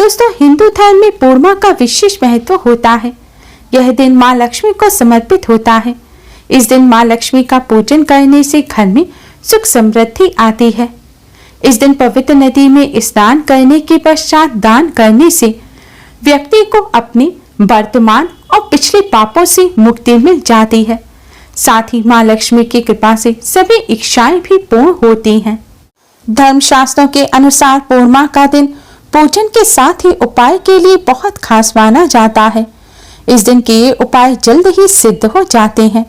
दोस्तों, हिंदू धर्म में पूर्णिमा का विशेष महत्व होता है। यह दिन माँ लक्ष्मी को समर्पित होता है। इस दिन माँ लक्ष्मी का पूजन करने से घर में सुख समृद्धि आती है। इस दिन पवित्र नदी में स्नान करने के पश्चात दान करने से व्यक्ति को अपने वर्तमान और पिछले पापों से मुक्ति मिल जाती है। साथ ही माँ लक्ष्मी की कृपा से सभी इच्छाएं भी पूर्ण होती हैं। धर्मशास्त्रों के अनुसार पूर्णिमा का दिन पूजन के साथ ही उपाय के लिए बहुत खास माना जाता है। इस दिन के ये उपाय जल्द ही सिद्ध हो जाते हैं।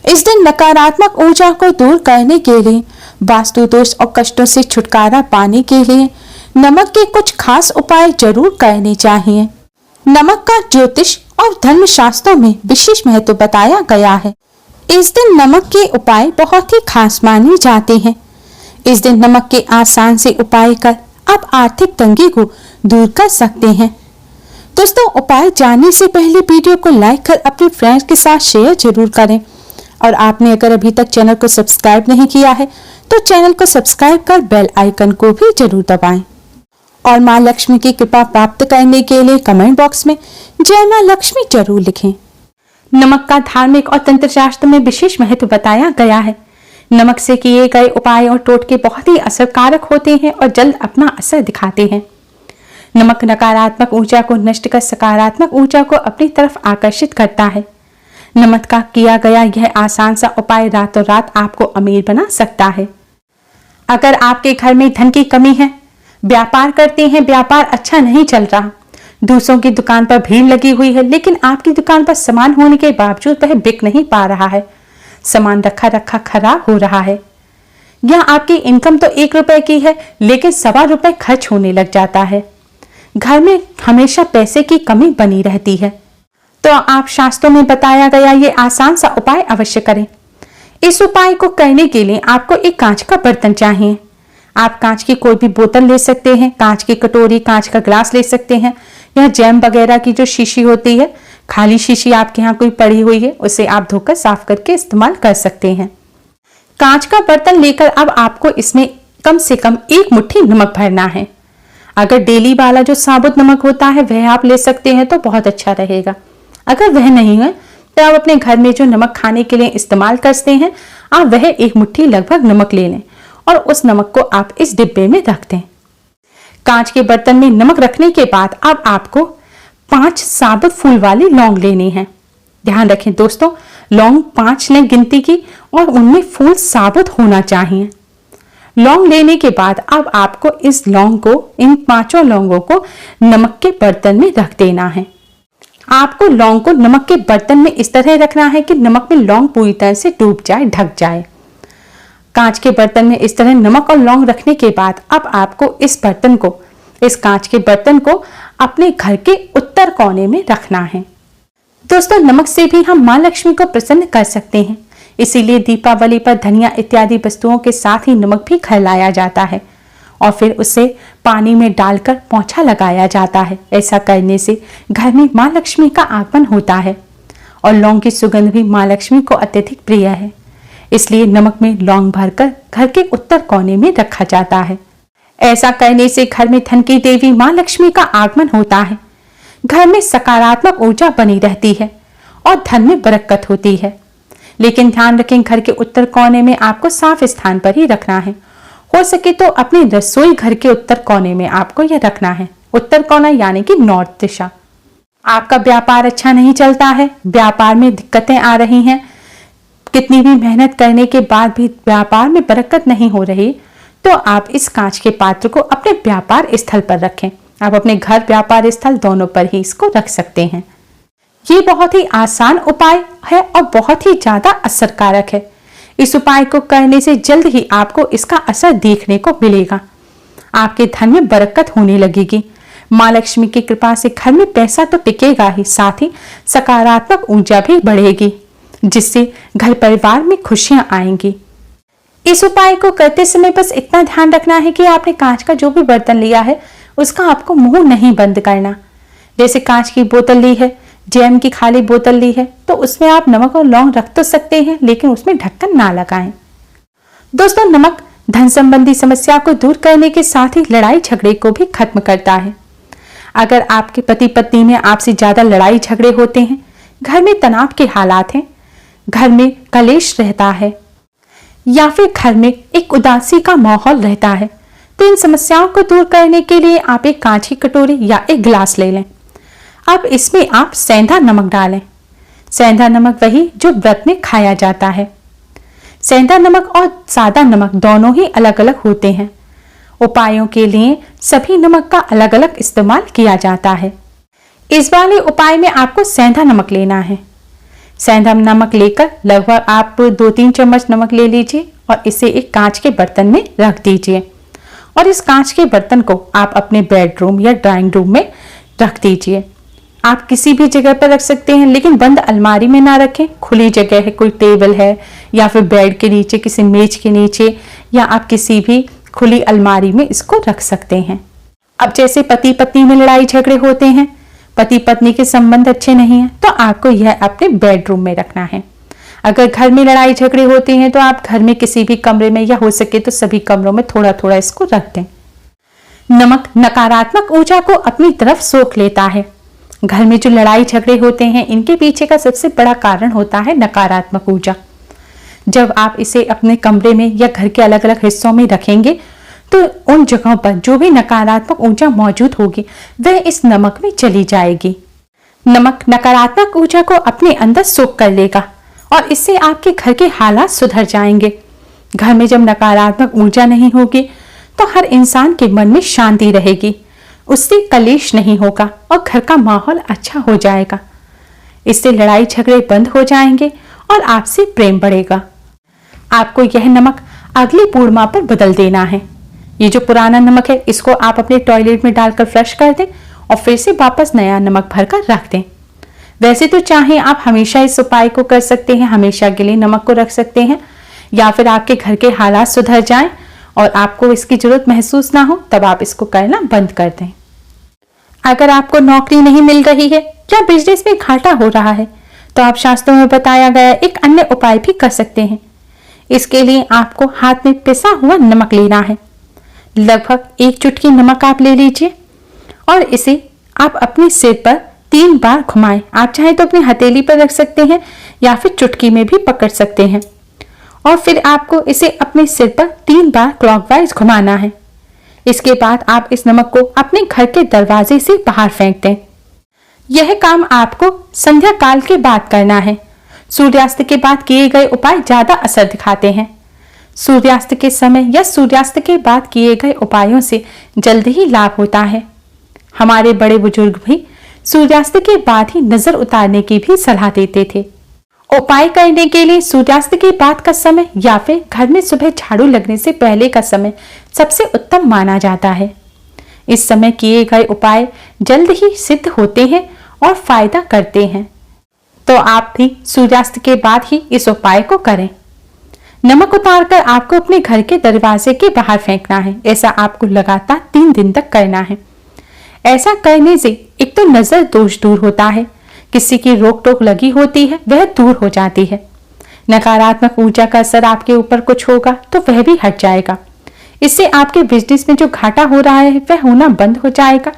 इस दिन नकारात्मक ऊर्जा को दूर करने के लिए, वास्तु दोष और कष्टों से छुटकारा पाने के लिए नमक के कुछ खास उपाय जरूर करने चाहिए। नमक का ज्योतिष और धर्मशास्त्रों में विशेष महत्व बताया गया है। इस दिन नमक के उपाय बहुत ही खास माने जाते हैं। इस दिन नमक के आसान से उपाय कर आप आर्थिक तंगी को दूर कर सकते हैं। दोस्तों, उपाय जानने से पहले वीडियो को लाइक कर अपने फ्रेंड्स के साथ शेयर जरूर करें। और आपने अगर अभी तक चैनल को सब्सक्राइब नहीं किया है तो चैनल को सब्सक्राइब कर बेल आइकन को भी जरूर दबाएं। और माँ लक्ष्मी की कृपा प्राप्त करने के लिए कमेंट बॉक्स में जय माँ लक्ष्मी जरूर लिखें। नमक का धार्मिक और तंत्र शास्त्र में विशेष महत्व बताया गया है। नमक से किए गए उपाय और टोटके बहुत ही असरकारक होते हैं और जल्द अपना असर दिखाते हैं। नमक नकारात्मक ऊर्जा को नष्ट कर सकारात्मक ऊर्जा को अपनी तरफ आकर्षित करता है। नमक का किया गया यह आसान सा उपाय रातों रात आपको अमीर बना सकता है। अगर आपके घर में धन की कमी है, व्यापार करते हैं, व्यापार अच्छा नहीं चल रहा, दूसरों की दुकान पर भीड़ लगी हुई है लेकिन आपकी दुकान पर सामान होने के बावजूद वह बिक नहीं पा रहा है, सामान रखा रखा खराब हो रहा है, या आपकी इनकम तो 1 रुपए की है लेकिन 1.25 रुपए खर्च होने लग जाता है, घर में हमेशा पैसे की कमी बनी रहती है, तो आप शास्त्रों में बताया गया ये आसान सा उपाय अवश्य करें। इस उपाय को करने के लिए आपको एक कांच का बर्तन चाहिए। आप कांच की कोई भी बोतल ले सकते हैं, कांच की कटोरी, कांच का ग्लास ले सकते हैं, या जैम वगैरह की जो शीशी होती है, खाली शीशी आपके यहाँ कोई पड़ी हुई है, उसे आप धोकर साफ करके इस्तेमाल कर सकते हैं। कांच का बर्तन लेकर अब आपको इसमें कम से कम 1 मुट्ठी नमक भरना है। अगर डेली वाला जो साबुत नमक होता है वह आप ले सकते हैं तो बहुत अच्छा रहेगा। अगर वह नहीं है तो आप अपने घर में जो नमक खाने के लिए इस्तेमाल करते हैं, आप वह 1 मुट्ठी लगभग नमक ले लें और उस नमक को आप इस डिब्बे में रख दें। कांच के बर्तन में नमक रखने के बाद अब आपको 5 साबुत फूल वाली लौंग लेनी है। ध्यान रखें दोस्तों, लौंग 5 ने गिनती की और उनमें फूल साबुत होना चाहिए। लौंग लेने के बाद अब आपको इस लौंग को, इन 5 लौंगों को नमक के बर्तन में रख देना है। आपको लौंग को नमक के बर्तन में इस तरह रखना है कि नमक में लौंग पूरी तरह से डूब जाए, ढक जाए। कांच के बर्तन में इस तरह नमक और लौंग रखने के बाद अब आपको इस कांच के बर्तन को अपने घर के उत्तर कोने में रखना है। दोस्तों, नमक से भी हम माँ लक्ष्मी को प्रसन्न कर सकते हैं, इसीलिए दीपावली पर धनिया इत्यादि वस्तुओं के साथ ही नमक भी घर लाया जाता है और फिर उसे पानी में डालकर पोंछा लगाया जाता है। ऐसा करने से घर में माँ लक्ष्मी का आगमन होता है और लौंग की सुगंध भी माँ लक्ष्मी को अत्यधिक प्रिय है, इसलिए नमक में लौंग भरकर घर के उत्तर कोने में रखा जाता है। ऐसा करने से घर में धन की देवी माँ लक्ष्मी का आगमन होता है, घर में सकारात्मक ऊर्जा बनी रहती है और धन में बरकत होती है। लेकिन ध्यान रखें, घर के उत्तर कोने में आपको साफ स्थान पर ही रखना है। हो सके तो अपनी रसोई घर के उत्तर कोने में आपको यह रखना है। उत्तर कोना यानी कि नॉर्थ दिशा। आपका व्यापार अच्छा नहीं चलता है, व्यापार में दिक्कतें आ रही हैं, कितनी भी मेहनत करने के बाद भी व्यापार में बरकत नहीं हो रही, तो आप इस कांच के पात्र को अपने व्यापार स्थल पर रखें। आप अपने घर, व्यापार स्थल दोनों पर ही इसको रख सकते हैं। ये बहुत ही आसान उपाय है और बहुत ही ज्यादा असरकारक है। इस उपाय को करने से जल्द ही आपको इसका असर देखने को मिलेगा। आपके धन में बरकत होने लगेगी। माँ लक्ष्मी की कृपा से घर में पैसा तो टिकेगा ही, साथ ही सकारात्मक ऊर्जा भी बढ़ेगी, जिससे घर परिवार में खुशियां आएंगी। इस उपाय को करते समय बस इतना ध्यान रखना है कि आपने कांच का जो भी बर्तन लिया है उसका आपको मुंह नहीं बंद करना। जैसे कांच की बोतल ली है, जैम की खाली बोतल ली है, तो उसमें आप नमक और लौंग रख तो सकते हैं लेकिन उसमें ढक्कन ना लगाएं। दोस्तों, नमक धन संबंधी समस्या को दूर करने के साथ ही लड़ाई झगड़े को भी खत्म करता है। अगर आपके पति पत्नी में आपसे ज्यादा लड़ाई झगड़े होते हैं, घर में तनाव के हालात हैं, घर में कलेश रहता है या फिर घर में एक उदासी का माहौल रहता है, तो इन समस्याओं को दूर करने के लिए आप एक कांच की कटोरी या एक गिलास ले लें। अब इसमें आप सेंधा नमक डालें। सेंधा नमक वही जो व्रत में खाया जाता है। सेंधा नमक और सादा नमक दोनों ही अलग अलग होते हैं। उपायों के लिए सभी नमक का अलग अलग इस्तेमाल किया जाता है। इस वाले उपाय में आपको सेंधा नमक लेना है। सेंधा नमक लेकर लगभग आप 2-3 चम्मच नमक ले लीजिए और इसे एक कांच के बर्तन में रख दीजिए और इस कांच के बर्तन को आप अपने बेडरूम या ड्राइंग रूम में रख दीजिए। आप किसी भी जगह पर रख सकते हैं, लेकिन बंद अलमारी में ना रखें। खुली जगह है, कोई टेबल है या फिर बेड के नीचे, किसी मेज के नीचे, या आप किसी भी खुली अलमारी में इसको रख सकते हैं। अब जैसे पति पत्नी में लड़ाई झगड़े होते हैं, पति पत्नी के संबंध अच्छे नहीं हैं, तो आपको यह अपने बेडरूम में रखना है। अगर घर में लड़ाई झगड़े होते हैं तो आप घर में किसी भी कमरे में, या हो सके तो सभी कमरों में थोड़ा थोड़ा इसको रख दें। नमक नकारात्मक ऊर्जा को अपनी तरफ सोख लेता है। घर में जो लड़ाई झगड़े होते हैं, इनके पीछे का सबसे बड़ा कारण होता है नकारात्मक ऊर्जा। जब आप इसे अपने कमरे में या घर के अलग अलग हिस्सों में रखेंगे, तो उन जगहों पर जो भी नकारात्मक ऊर्जा मौजूद होगी वह इस नमक में चली जाएगी। नमक नकारात्मक ऊर्जा को अपने अंदर सोख कर लेगा और इससे आपके घर के हालात सुधर जाएंगे। घर में जब नकारात्मक ऊर्जा नहीं होगी तो हर इंसान के मन में शांति रहेगी, उससे कलेश नहीं होगा और घर का माहौल अच्छा हो जाएगा। इससे लड़ाई झगड़े बंद हो जाएंगे और आपसे प्रेम बढ़ेगा। आपको यह नमक अगली पूर्णिमा पर बदल देना है। ये जो पुराना नमक है, इसको आप अपने टॉयलेट में डालकर फ्लश कर दें और फिर से वापस नया नमक भरकर रख दें। वैसे तो चाहे आप हमेशा इस उपाय को कर सकते हैं, हमेशा के लिए नमक को रख सकते हैं, या फिर आपके घर के हालात सुधर जाएं और आपको इसकी जरूरत महसूस ना हो तब आप इसको करना बंद कर दें। अगर आपको नौकरी नहीं मिल रही है या बिजनेस में घाटा हो रहा है, तो आप शास्त्रों में बताया गया एक अन्य उपाय भी कर सकते हैं। इसके लिए आपको हाथ में पिसा हुआ नमक लेना है। लगभग 1 चुटकी नमक आप ले लीजिए और इसे आप अपने सिर पर 3 बार घुमाएं। आप चाहे तो अपनी हथेली पर रख सकते हैं या फिर चुटकी में भी पकड़ सकते हैं और फिर आपको इसे अपने सिर पर 3 बार क्लॉकवाइज घुमाना है। इसके बाद आप इस नमक को अपने घर के दरवाजे से बाहर फेंक दें। यह काम आपको संध्या काल के बाद करना है। सूर्यास्त के बाद किए गए उपाय ज्यादा असर दिखाते हैं। सूर्यास्त के समय या सूर्यास्त के बाद किए गए उपायों से जल्द ही लाभ होता है। हमारे बड़े बुजुर्ग भी सूर्यास्त के बाद ही नजर उतारने की भी सलाह देते थे। उपाय करने के लिए सूर्यास्त के बाद का समय या फिर घर में सुबह झाड़ू लगने से पहले का समय सबसे उत्तम माना जाता है। इस समय किए गए उपाय जल्द ही सिद्ध होते हैं और फायदा करते हैं, तो आप भी सूर्यास्त के बाद ही इस उपाय को करें। नमक उतारकर आपको अपने घर के दरवाजे के बाहर फेंकना है। ऐसा आपको लगातार 3 दिन तक करना है। ऐसा करने से एक तो नजर दोष दूर होता है, किसी की रोक टोक लगी होती है वह दूर हो जाती है, नकारात्मक ऊर्जा का असर आपके ऊपर कुछ होगा तो वह भी हट जाएगा। इससे आपके बिजनेस में जो घाटा हो रहा है वह होना बंद हो जाएगा,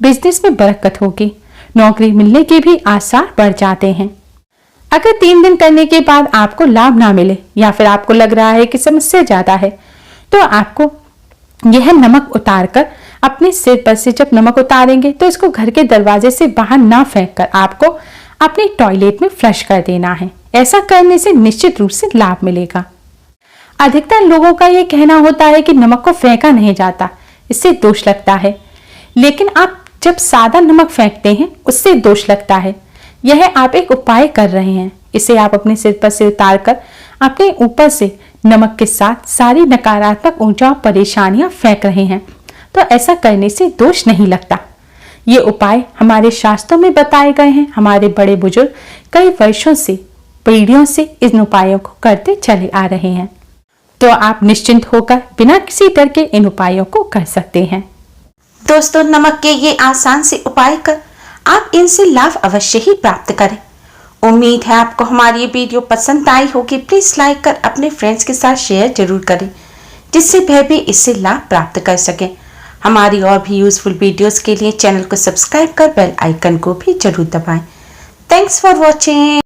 बिजनेस में बरकत होगी, नौकरी मिलने के भी आसार बढ़ जाते हैं। अगर 3 दिन करने के बाद आपको लाभ ना मिले या फिर आपको लग रहा है कि समस्या ज्यादा है, तो आपको यह नमक उतारकर अपने सिर पर से जब नमक उतारेंगे तो इसको घर के दरवाजे से बाहर ना फेंककर आपको अपने टॉयलेट में फ्लश कर देना है। ऐसा करने से निश्चित रूप से लाभ मिलेगा। अधिकतर लोगों का यह कहना होता है कि नमक को फेंका नहीं जाता, इससे दोष लगता है, लेकिन आप जब सादा नमक फेंकते हैं उससे दोष लगता है। यह आप एक उपाय कर रहे हैं। इसे आप अपने सिर पर से उतारकर अपने ऊपर से नमक के साथ सारी नकारात्मक ऊर्जा और परेशानियां फेंक रहे हैं, तो ऐसा करने से दोष नहीं लगता। ये उपाय हमारे शास्त्रों में बताए गए हैं। हमारे बड़े बुजुर्ग कई वर्षों से, पीढ़ियों से इन उपायों को करते चले आ रहे हैं, तो आप निश्चिंत होकर बिना किसी डर के इन उपायों को कर सकते हैं। दोस्तों, नमक के ये आसान से उपाय कर आप इनसे लाभ अवश्य ही प्राप्त करें। उम्मीद है आपको हमारी ये वीडियो पसंद आई होगी। प्लीज लाइक कर अपने फ्रेंड्स के साथ शेयर जरूर करें, जिससे वह भी इससे लाभ प्राप्त कर सकें। हमारी और भी यूजफुल वीडियोस के लिए चैनल को सब्सक्राइब कर बेल आइकन को भी जरूर दबाएं। Thanks for watching.